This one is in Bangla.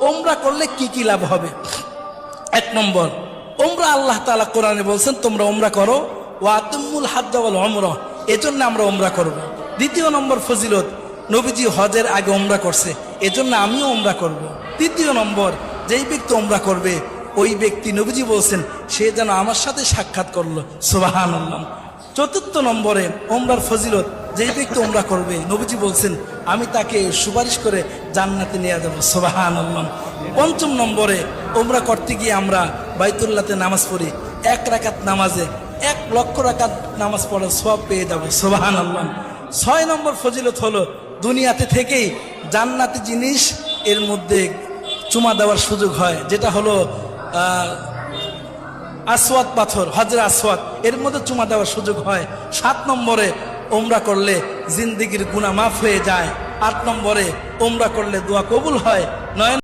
ওমরা করলে কি কি লাভ হবে? এক নম্বর, ওমরা আল্লাহ তাআলা কোরআনে বলছেন তোমরা ওমরা করো, ওয়াতুমুল হাজ্জ ওয়াল উমরা, এজন্য আমরা ওমরা করব। দ্বিতীয় নম্বর ফজিলত, নবীজি হজের আগে ওমরা করছে, এজন্য আমিও ওমরা করব। তৃতীয় নম্বর, যেই ব্যক্তি ওমরা করবে ওই ব্যক্তি নবীজি বলছেন সে যেন আমার সাথে সাক্ষাৎ করলো, সুবহানাল্লাহ। চতুর্থ নম্বরে ওমরার ফজিলত, যেই ব্যক্তি ওমরা করবে নবীজি বলছেন আমি তাকে সুপারিশ করে জান্নাতে নিয়ে যাব, সুবহানাল্লাহ। পঞ্চম নম্বরে, ওমরা করতে গিয়ে আমরা বাইতুল্লাহতে নামাজ পড়ি, 1 রাকাত নামাজে 1 লক্ষ রাকাত নামাজ পড়ার সওয়াব পেয়ে যাব, সুবহানাল্লাহ। 6 নম্বর ফজিলত হলো দুনিয়াতে থেকেই জান্নাতি জিনিস এর মধ্যে চুমা দেওয়ার সুযোগ হয়, যেটা হলো আসওয়াদ পাথর, হজরে আসওয়াদ, এর মধ্যে চুমা দেওয়ার সুযোগ হয়। 7 নম্বরে, ওমরা করলে জিন্দেগির গুনাহ মাফ হয়ে যায়। 8 নম্বরে, ওমরা করলে দোয়া কবুল হয়। 9